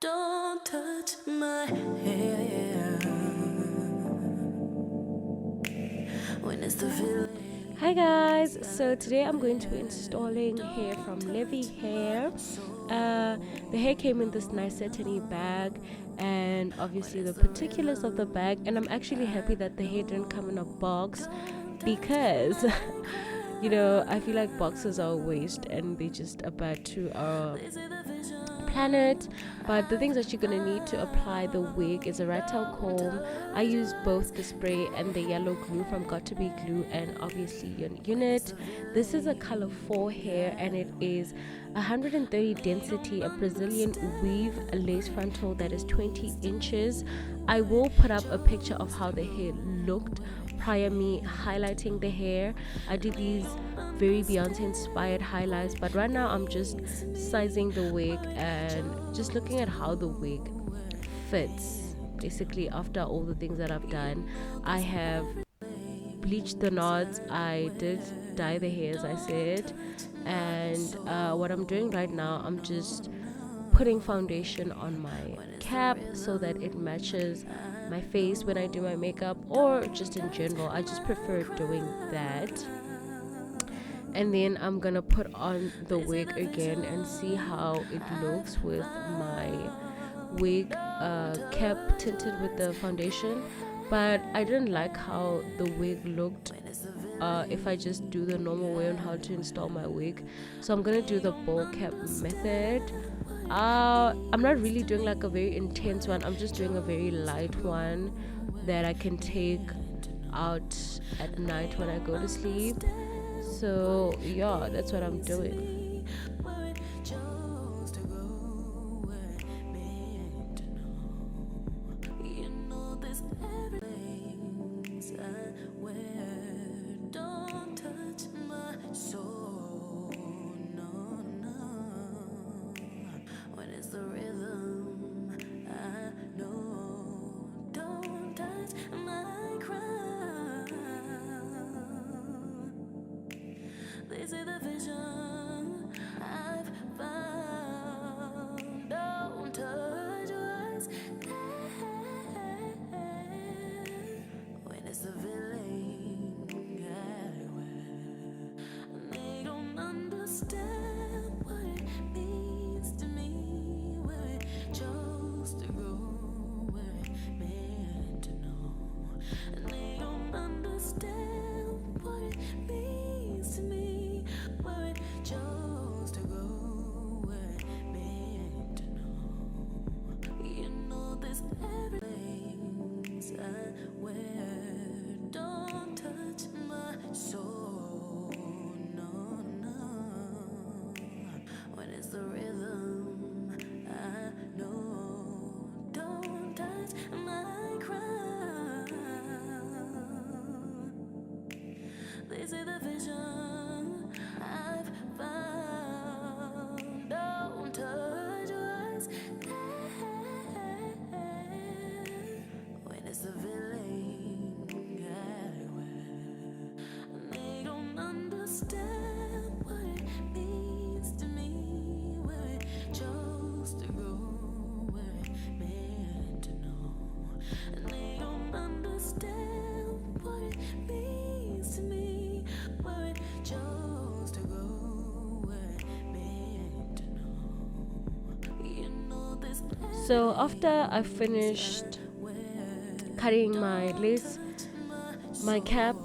Don't touch my hair when it's the feeling. Hi guys, so today I'm going to be installing hair from Lavyhair. The hair came in this nice satiny bag, and obviously the particulars of the bag, and I'm actually happy that the hair didn't come in a box because I feel like boxes are a waste and they just are bad to our planet. But the things that you're gonna need to apply the wig is a rat tail comb. I use both the spray and the yellow glue from Got to Be Glue, and obviously your unit. This is a color 4 hair, and it is 130 density, a Brazilian weave, a lace frontal that is 20 inches. I will put up a picture of how the hair looked prior me highlighting the hair. I did these very Beyonce inspired highlights, but right now I'm just sizing the wig and just looking at how the wig fits. Basically, after all the things that I've done, I have bleached the knots, I did dye the hair as I said, and what I'm doing right now, I'm just putting foundation on my cap so that it matches my face when I do my makeup, or just in general. I just prefer doing that. And then I'm gonna put on the wig again and see how it looks with my wig cap tinted with the foundation. But I didn't like how the wig looked if I just do the normal way on how to install my wig, so I'm gonna do the bowl cap method. I'm not really doing like a very intense one, I'm just doing a very light one that I can take out at night when I go to sleep. So yeah, that's what I'm doing. This is the vision I've found. Don't touch your eyes when it's the feeling I wear. They don't understand what it means to me, where it chose to go, where it meant to know. And they don't understand what it means to me, where it chose to go, where it meant to know. You know this everything's I wear. Don't touch my soul, no, no. When it's the rhythm, I know. Don't touch my crown. This is the vision I've found. Don't touch your eyes when it's the feeling I wear. They don't understand what it means to me, where it chose to go, where it meant to know. And they don't understand what it means to me, where it chose to go, where it meant to know. You know this. So after I finished cutting my lace, my cap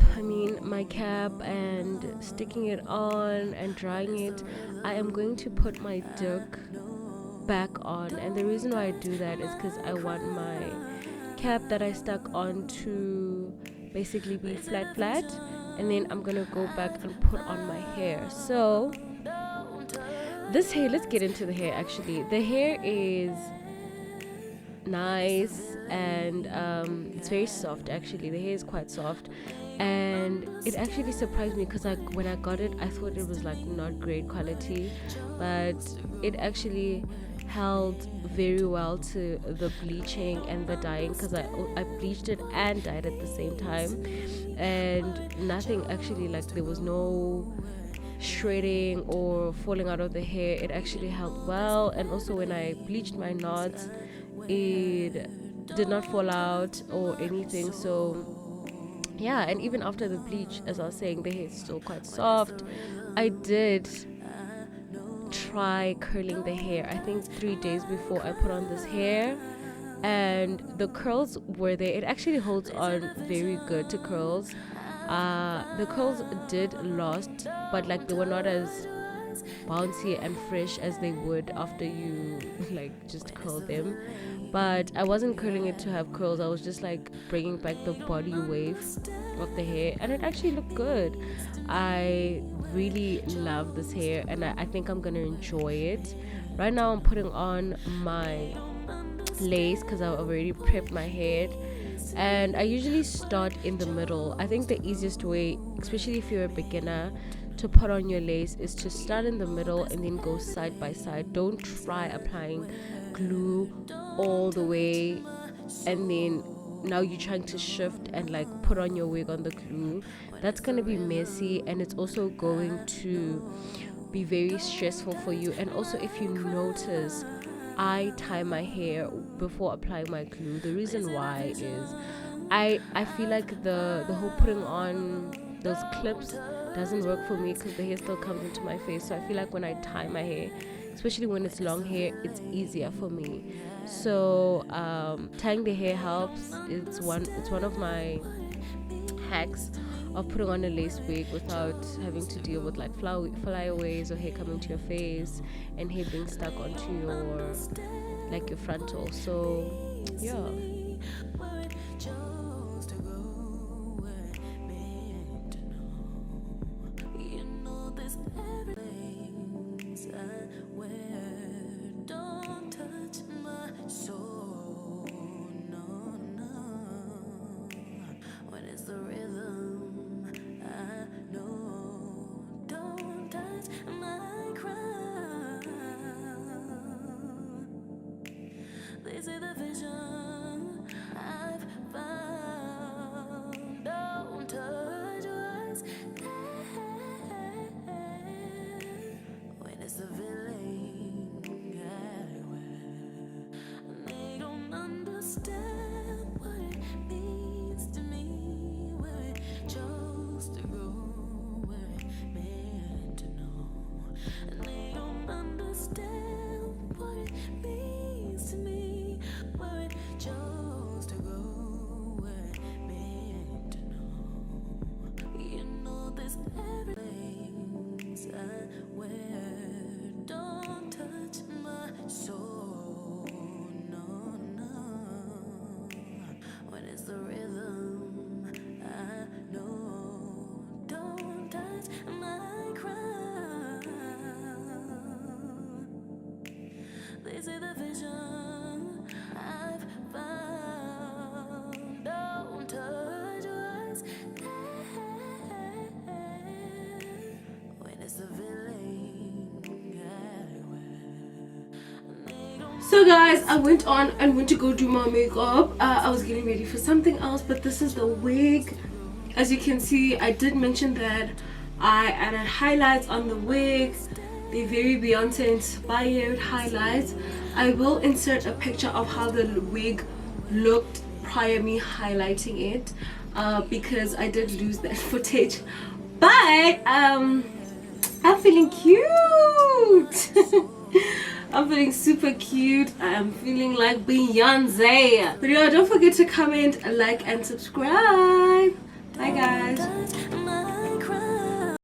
and sticking it on and drying it, I am going to put my duck back on. And the reason why I do that is because I want my cap that I stuck on to basically be flat, and then I'm gonna go back and put on my hair. So this hair, let's get into the hair. Actually, the hair is nice, and it's very soft. Actually, the hair is quite soft, and it actually surprised me because when I got it, I thought it was like not great quality, but it actually held very well to the bleaching and the dyeing, because I bleached it and dyed at the same time, and nothing actually, like there was no shredding or falling out of the hair, it actually helped well. And also when I bleached my knots, it did not fall out or anything. So yeah, and even after the bleach, as I was saying, the hair is still quite soft. I did try curling the hair, I think 3 days before I put on this hair, and the curls were there. It actually holds on very good to curls. The curls did last, but like they were not as bouncy and fresh as they would after you like just curl them. But I wasn't curling it to have curls, I was just like bringing back the body wave of the hair, and it actually looked good. I really love this hair, and I think I'm gonna enjoy it. Right now I'm putting on my lace because I've already prepped my head, and I usually start in the middle. I think the easiest way, especially if you're a beginner, to put on your lace is to start in the middle and then go side by side. Don't try applying glue all the way and then now you're trying to shift and like put on your wig on the glue. That's gonna be messy, and it's also going to be very stressful for you. And also, if you notice, I tie my hair before applying my glue. The reason why is I feel like the whole putting on those clips doesn't work for me because the hair still comes into my face. So I feel like when I tie my hair, especially when it's long hair, it's easier for me. So tying the hair helps. It's one of my hacks of putting on a lace wig without having to deal with like flyaways or hair coming to your face and hair being stuck onto your like your frontal. So yeah. This is the vision I've found. Don't touch your eyes when it's the villain everywhere. They don't understand what it means to me. Where it chose to go, where it meant to know. And they don't understand what it means to me. Where it chose to go, where it meant to know. You know there's everything's I wear. Don't touch my soul, no, no. When it's the rhythm, I know. Don't touch my crown. This is the vision I've found. Don't touch your eyes when it's the villain everywhere. So guys, I went on and went to go do my makeup. I was getting ready for something else, but this is the wig. As you can see, I did mention that I added highlights on the wig. They're very Beyonce inspired highlights. I will insert a picture of how the wig looked prior me highlighting it, because I did lose that footage. But I'm feeling cute. I'm feeling super cute. I'm feeling like Beyonce. But yeah, don't forget to comment, like, and subscribe. Bye guys.